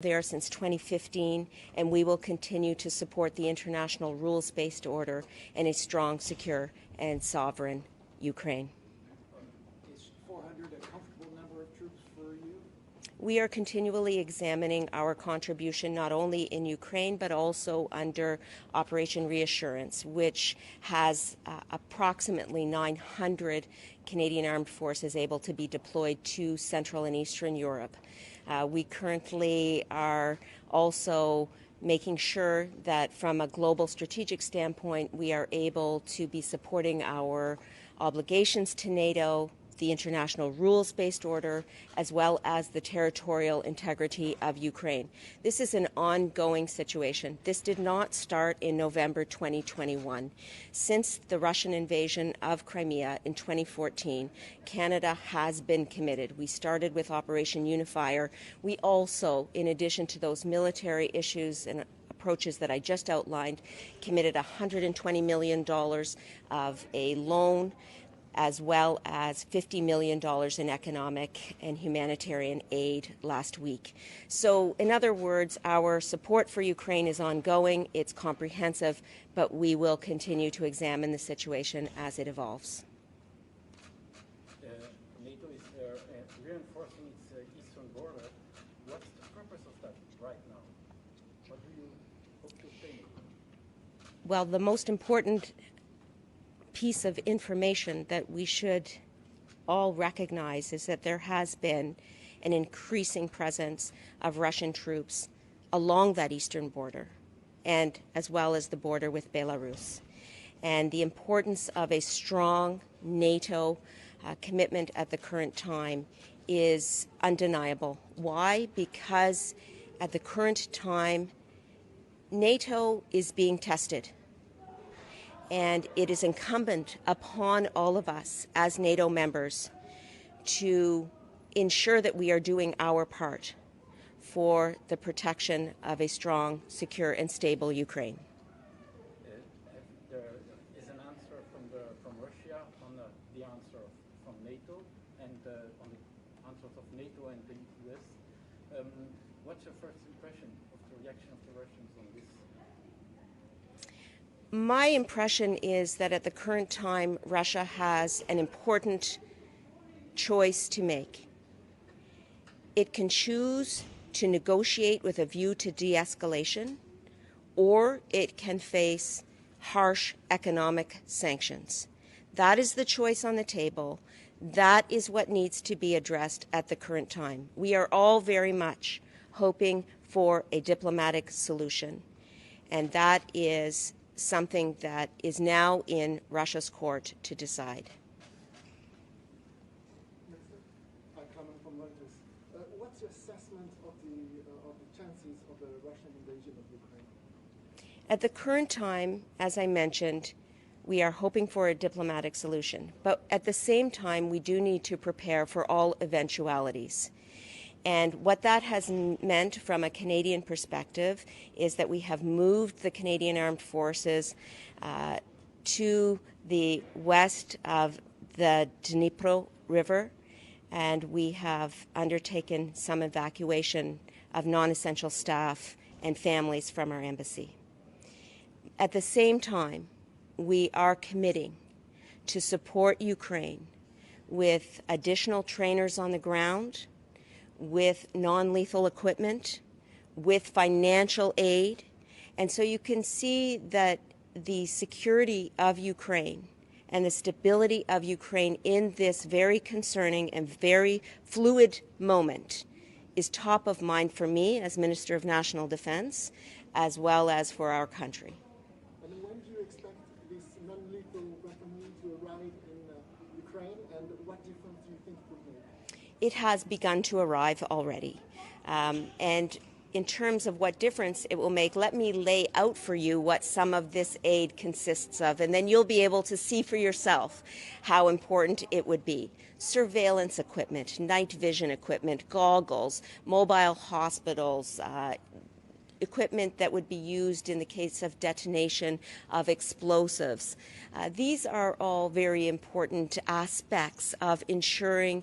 There since 2015, and we will continue to support the international rules-based order and a strong, secure, and sovereign Ukraine. Is 400 a comfortable number of troops for you? We are continually examining our contribution not only in Ukraine but also under Operation Reassurance, which has approximately 900 Canadian Armed Forces able to be deployed to Central and Eastern Europe. We currently are also making sure that from a global strategic standpoint, we are able to be supporting our obligations to NATO, the international rules-based order, as well as the territorial integrity of Ukraine. This is an ongoing situation. This did not start in November 2021. Since the Russian invasion of Crimea in 2014, Canada has been committed. We started with Operation Unifier. We also, in addition to those military issues and approaches that I just outlined, committed $120 million of a loan, as well as $50 million in economic and humanitarian aid last week. So, in other words, our support for Ukraine is ongoing, it's comprehensive, but we will continue to examine the situation as it evolves. NATO is reinforcing its eastern border. What's the purpose of that right now? What do you hope to obtain? Well, the most important piece of information that we should all recognize is that there has been an increasing presence of Russian troops along that eastern border, and as well as the border with Belarus. And the importance of a strong NATO commitment at the current time is undeniable. Why? Because at the current time, NATO is being tested. And it is incumbent upon all of us as NATO members to ensure that we are doing our part for the protection of a strong, secure, and stable Ukraine. There is an answer from Russia on the answer from NATO and on the answers of NATO and the US. What's your first impression of the reaction of the Russians on this? My impression is that at the current time, Russia has an important choice to make. It can choose to negotiate with a view to de-escalation, or it can face harsh economic sanctions. That is the choice on the table. That is what needs to be addressed at the current time. We are all very much hoping for a diplomatic solution, and that is something that is now in Russia's court to decide. Coming from Reuters. What's your assessment of the chances of the Russian invasion of Ukraine? At the current time, as I mentioned, we are hoping for a diplomatic solution. But at the same time, we do need to prepare for all eventualities. And what that has meant from a Canadian perspective is that we have moved the Canadian Armed Forces to the west of the Dnipro River, and we have undertaken some evacuation of non-essential staff and families from our embassy. At the same time, we are committing to support Ukraine with additional trainers on the ground, with non-lethal equipment, with financial aid. And so you can see that the security of Ukraine and the stability of Ukraine in this very concerning and very fluid moment is top of mind for me as Minister of National Defense, as well as for our country. And when do you expect this non-lethal weaponry to arrive in Ukraine, and what difference do you think it will make? It has begun to arrive already. And in terms of what difference it will make, let me lay out for you what some of this aid consists of, and then you'll be able to see for yourself how important it would be. Surveillance equipment, night vision equipment, goggles, mobile hospitals, equipment that would be used in the case of detonation of explosives. These are all very important aspects of ensuring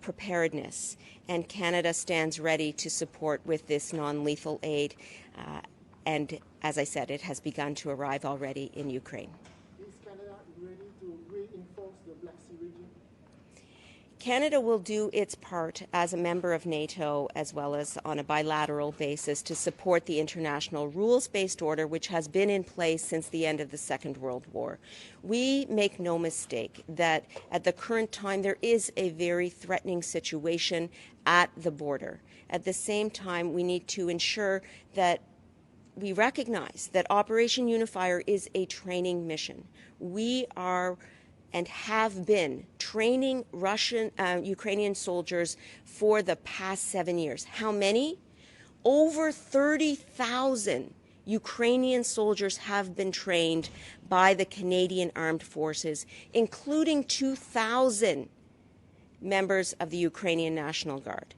preparedness, and Canada stands ready to support with this non-lethal aid. And as I said, it has begun to arrive already in Ukraine. Is Canada ready to reinforce the Black Sea region? Canada will do its part as a member of NATO, as well as on a bilateral basis, to support the international rules-based order which has been in place since the end of the Second World War. We make no mistake that at the current time there is a very threatening situation at the border. At the same time, we need to ensure that we recognize that Operation Unifier is a training mission. We are and have been training Ukrainian soldiers for the past 7 years. How many? Over 30,000 Ukrainian soldiers have been trained by the Canadian Armed Forces, including 2,000 members of the Ukrainian National Guard.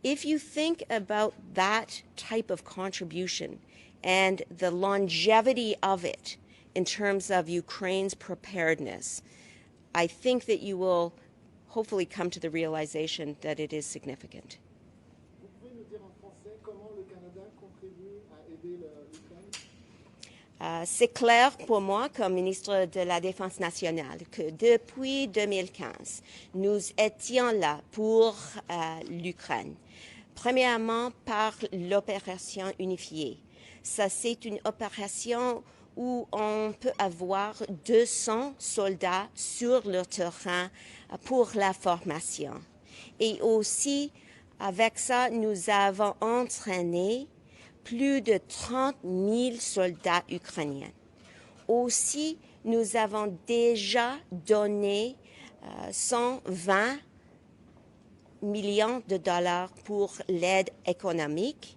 If you think about that type of contribution and the longevity of it in terms of Ukraine's preparedness, I think that you will hopefully come to the realization that it is significant. Vous pouvez nous dire en français comment le Canada contribue à aider l'Ukraine? C'est clair pour moi, comme ministre de la Défense nationale, que depuis 2015, nous étions là pour l'Ukraine. Premièrement, par l'opération unifiée. Ça, c'est une opération où on peut avoir 200 soldats sur le terrain pour la formation. Et aussi, avec ça, nous avons entraîné plus de 30 000 soldats ukrainiens. Aussi, nous avons déjà donné 120 millions de dollars pour l'aide économique.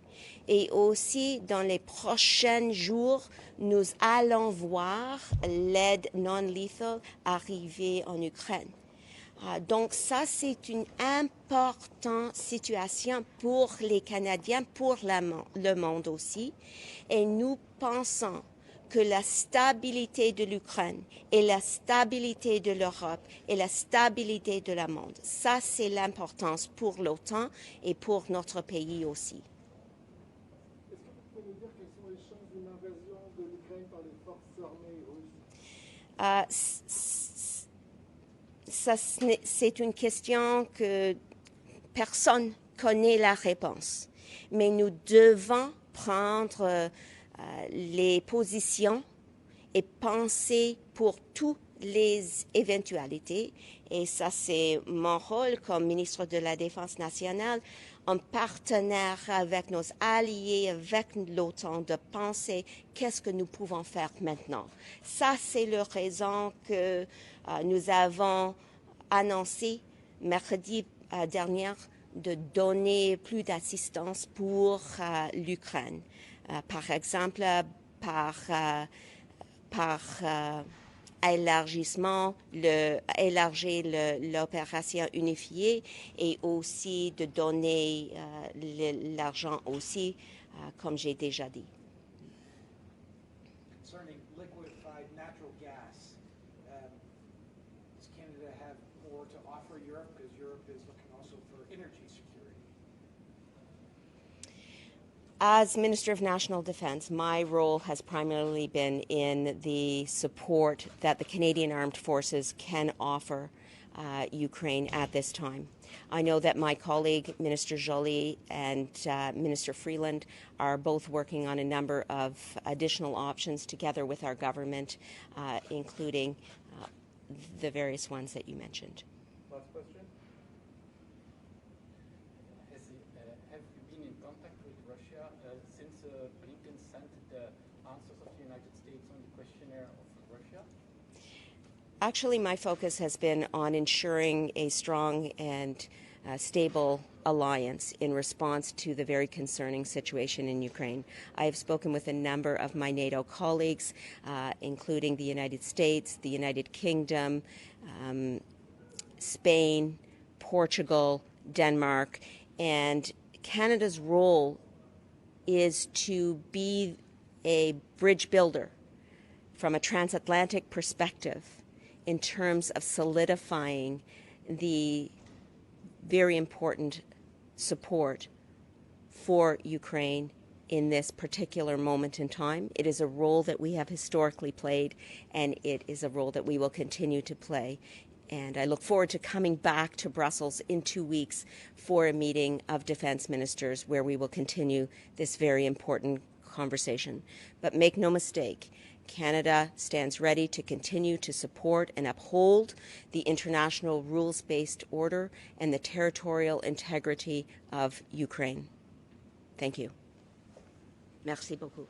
Et aussi, dans les prochains jours, nous allons voir l'aide non-lethal arriver en Ukraine. Donc ça, c'est une importante situation pour les Canadiens, pour le monde aussi. Et nous pensons que la stabilité de l'Ukraine et la stabilité de l'Europe et la stabilité de le monde, ça, c'est l'importance pour l'OTAN et pour notre pays aussi. Ça, c'est une question que personne connaît la réponse. Mais nous devons prendre les positions et penser pour toutes les éventualités. Et ça, c'est mon rôle comme ministre de la Défense nationale, en partenaire avec nos alliés, avec l'OTAN, de penser qu'est-ce que nous pouvons faire maintenant. Ça, c'est la raison que nous avons annoncé mercredi dernier de donner plus d'assistance pour l'Ukraine. Par exemple, par élargissement, élargir l'opération unifiée et aussi de donner l'argent aussi, comme j'ai déjà dit. Concerning liquefied natural gas, does Canada have more to offer Europe, because Europe is looking also for energy security? As Minister of National Defense, my role has primarily been in the support that the Canadian Armed Forces can offer Ukraine at this time. I know that my colleague, Minister Joly, and Minister Freeland are both working on a number of additional options together with our government, including the various ones that you mentioned. Last question. Have you been in contact with Russia since Blinken sent the answers of the United States on the questionnaire of Russia? Actually, my focus has been on ensuring a strong and stable alliance in response to the very concerning situation in Ukraine. I have spoken with a number of my NATO colleagues, including the United States, the United Kingdom, Spain, Portugal, Denmark, and Canada's role is to be a bridge builder from a transatlantic perspective in terms of solidifying the very important support for Ukraine in this particular moment in time. It is a role that we have historically played, and it is a role that we will continue to play. And I look forward to coming back to Brussels in 2 weeks for a meeting of defense ministers where we will continue this very important conversation. But make no mistake, Canada stands ready to continue to support and uphold the international rules-based order and the territorial integrity of Ukraine. Thank you. Merci beaucoup.